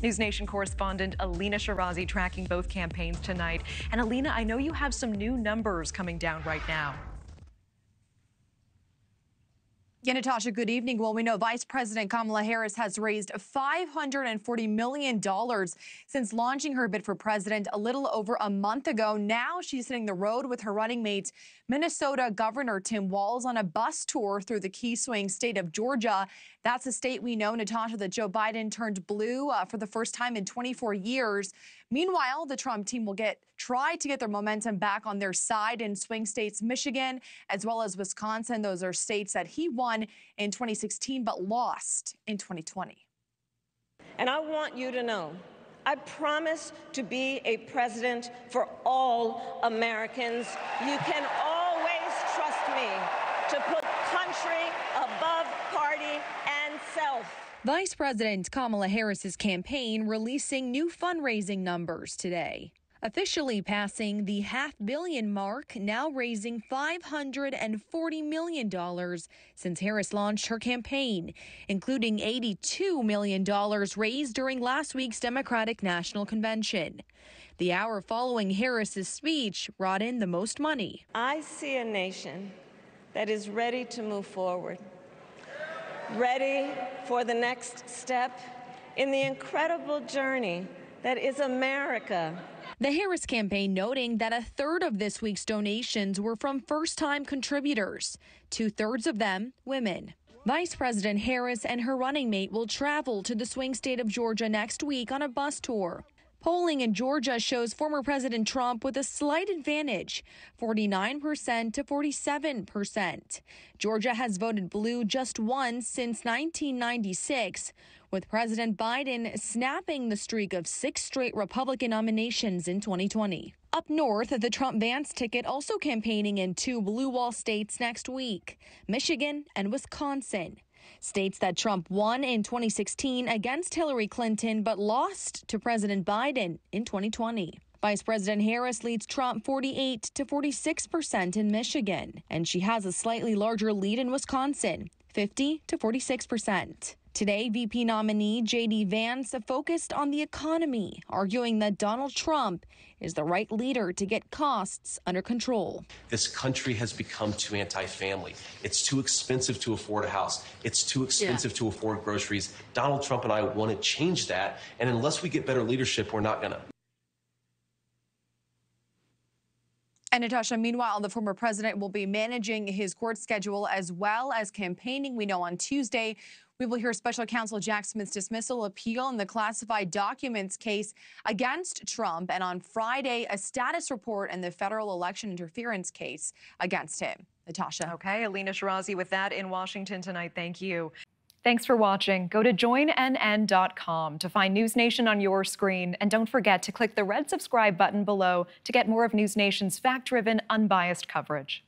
NewsNation correspondent Elina Shirazi tracking both campaigns tonight. And Elina, I know you have some new numbers coming down right now. Yeah, Natasha, good evening. Well, we know Vice President Kamala Harris has raised $540 million since launching her bid for president a little over a month ago. Now she's hitting the road with her running mate, Minnesota Governor Tim Walz, on a bus tour through the key swing state of Georgia. That's a state we know, Natasha, that Joe Biden turned blue for the first time in 24 years. Meanwhile, the Trump team will try to get their momentum back on their side in swing states Michigan as well as Wisconsin. Those are states that he won in 2016 but lost in 2020. And I want you to know, I promise to be a president for all Americans. You can always trust me to put country above party and self. Vice President Kamala Harris's campaign releasing new fundraising numbers today, officially passing the $500 million mark, now raising $540 million since Harris launched her campaign, including $82 million raised during last week's Democratic National Convention. The hour following Harris's speech brought in the most money. I see a nation that is ready to move forward, ready for the next step in the incredible journey that is America. The Harris campaign noting that a third of this week's donations were from first-time contributors, 2/3 of them women. Vice President Harris and her running mate will travel to the swing state of Georgia next week on a bus tour. Polling in Georgia shows former President Trump with a slight advantage, 49% to 47%. Georgia has voted blue just once since 1996, with President Biden snapping the streak of 6 straight Republican nominations in 2020. Up north, the Trump-Vance ticket also campaigning in 2 blue wall states next week, Michigan and Wisconsin. States that Trump won in 2016 against Hillary Clinton but lost to President Biden in 2020. Vice President Harris leads Trump 48 to 46% in Michigan, and she has a slightly larger lead in Wisconsin, 50 to 46%. Today, VP nominee J.D. Vance focused on the economy, arguing that Donald Trump is the right leader to get costs under control. This country has become too anti-family. It's too expensive to afford a house. It's too expensive to afford groceries. Donald Trump and I want to change that. And unless we get better leadership, we're not going to. And Natasha, meanwhile, the former president will be managing his court schedule as well as campaigning. We know on Tuesday, we will hear special counsel Jack Smith's dismissal appeal in the classified documents case against Trump. And on Friday, a status report in the federal election interference case against him. Natasha. Okay, Elina Shirazi with that in Washington tonight. Thank you. Thanks for watching. Go to joinnn.com to find NewsNation on your screen. And don't forget to click the red subscribe button below to get more of NewsNation's fact-driven, unbiased coverage.